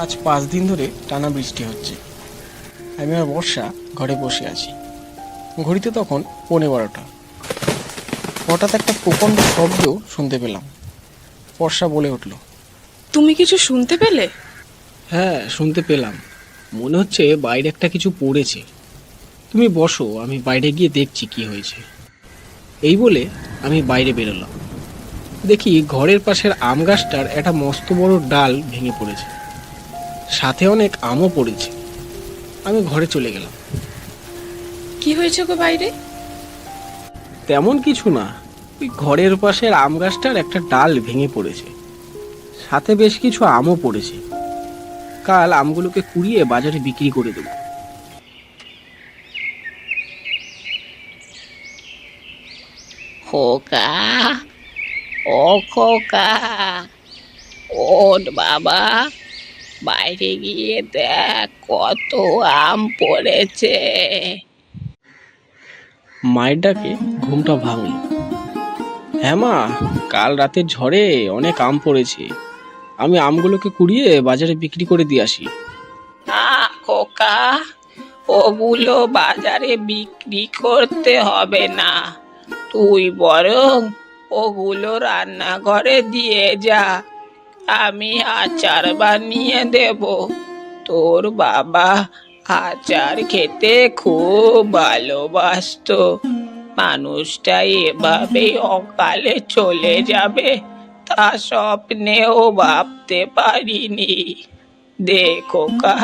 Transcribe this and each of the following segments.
আজ 5 দিন ধরে টানা বৃষ্টি হচ্ছে। আমি আর বর্ষা ঘরে বসে আছি। ঘড়িতে তখন 11:15। হঠাৎ একটা প্রচণ্ড শব্দ শুনতে পেলাম। বর্ষা বলে উঠল, তুমি কিছু শুনতে পেলে? হ্যাঁ, শুনতে পেলাম। মনে হচ্ছে বাইরে একটা কিছু পড়েছে। তুমি বসো, আমি বাইরে গিয়ে দেখছি কি হয়েছে। এই বলে আমি বাইরে বেরোলাম। দেখি ঘরের পাশের আম গাছটার একটা মস্ত বড় ডাল ভেঙে পড়েছে, সাথে অনেক আমও পড়েছে। আমি ঘরে চলে গেলাম। কি হয়েছে গো বাইরে? তেমন কিছু না, ওই ঘরের পাশের আম গাছটার একটা ডাল ভেঙে পড়েছে, সাথে বেশ কিছু আমও পড়েছে। কাল আমগুলোকে কুড়িয়ে বাজারে বিক্রি করে দেবো। খোকা, ও খোকা, ওঠ বাবা, বাইরে গিয়ে দেখ কত আম পড়েছে। মায়ের ডাকে ঘুমটা ভাঙল। হ্যাঁ মা, কাল রাতের ঝড়ে অনেক আম পড়েছে। আমি আমগুলোকে কুড়িয়ে বাজারে বিক্রি করে দিয়ে আসি। না খোকা, ওগুলো বাজারে বিক্রি করতে হবে না, তুই বরং ওগুলো রান্নাঘরে দিয়ে যা, আমি আচার বানিয়ে দেব। তোর বাবা আচার খেতে খুব ভালোবাসতো। মানুষটা এভাবেই অকালে চলে যাবে তা স্বপ্নেও ভাবতে পারিনি। খোকা,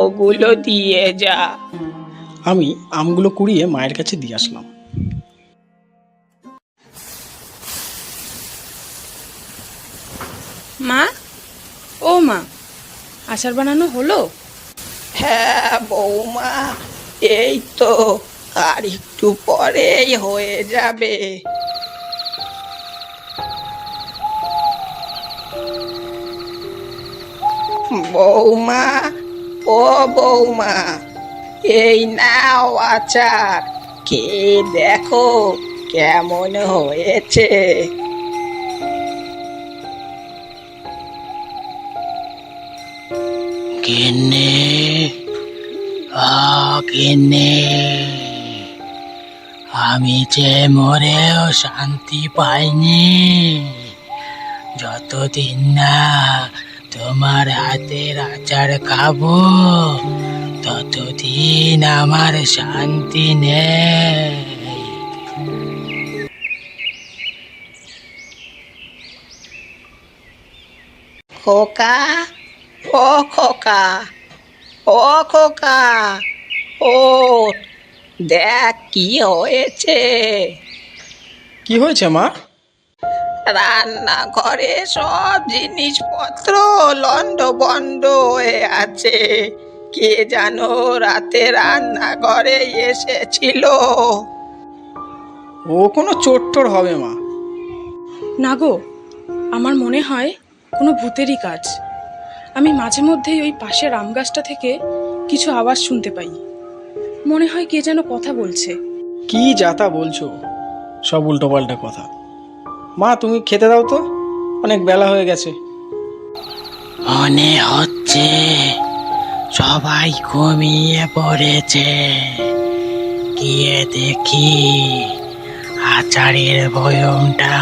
ওগুলো দিয়ে যা। আমি আমগুলো কুড়িয়ে মায়ের কাছে দিয়ে আসলাম। মা, ও মা, আচার বানানো হলো? হ্যাঁ বৌমা, এই তো আর একটু পরেই হয়ে যাবে। বৌমা, ও বৌমা, এই নাও আচার, খেয়ে দেখো কেমন হয়েছে। কিন্নি, কিন্নি, আমি যে মরেও শান্তি পাইনি যতদিন না তোমার হাতের আচার খাবো, ততদিন আমার শান্তি নেই। খোকা, ও খোকা, ও খোকা, ও দেখ কি হয়েছে। কি হয়েছে মা? রান্নাঘরে সব জিনিসপত্র লন্ডভন্ড হয়ে আছে। কে জানো রাতে রান্নাঘরে এসেছিল। ও কোনো চোর টোর হবে মা। না গো, আমার মনে হয় কোনো ভূতেরই কাজ। আমি মাঝে মধ্যেই ওই পাশের আম গাছটা থেকে কিছু আওয়াজ শুনতে পাই। মনে হয় কে যেন কথা বলছে। কি যাতা বলছো, সব উল্টোপাল্টা কথা। মা, তুমি খেতে দাও তো, অনেক বেলা হয়ে গেছে। মনে হচ্ছে সবাই ঘুমিয়ে পড়েছে। গিয়ে দেখি আচারের বয়মটা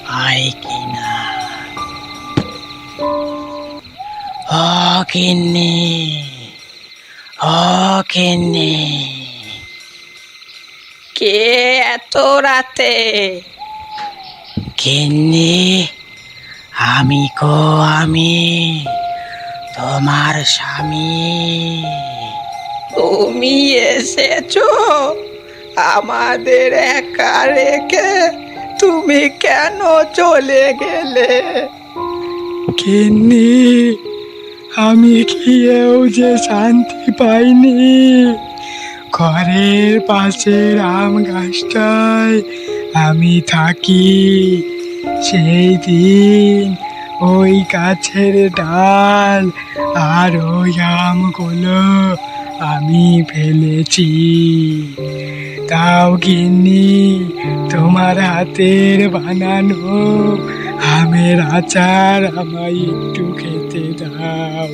পাই কিনা। ও কিন্নি, ও কিন্নি, কে এত রাতে? কিন্নি, আমি তোমার স্বামী। তুমি এসেছো? আমাদের একা রেখে তুমি কেন চলে গেলে? কিন্নি, আমি খেয়েও যে শান্তি পাইনি। ঘরের পাশের আম গাছটায় আমি থাকি। সেই দিন ওই গাছের ডাল আর ওই আমগুলো আমি ফেলেছি। তাও গিন্নি, তোমার হাতের বানানো আমের আচার আমায় একটু খেতে দাও,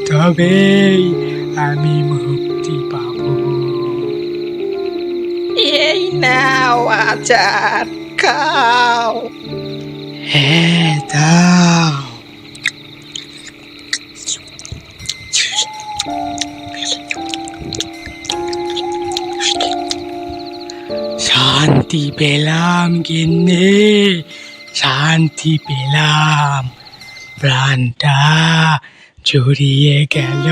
তবেই আমি মুক্তি পাবো। এই নাও আচার, খাও। হ্যাঁ দাও। শান্তি পেলাম গিন্নি, শান্তি পেলাম, প্রাণটা জুড়িয়ে গেল।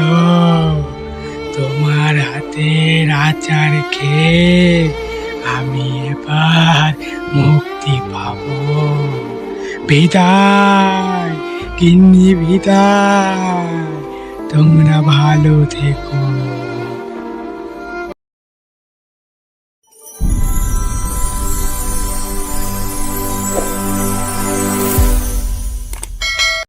তোমার হাতের আচার খেয়ে আমি এবার মুক্তি পাবো। বিদায় গিন্নি, বিদায়, তোমরা ভালো থেকো।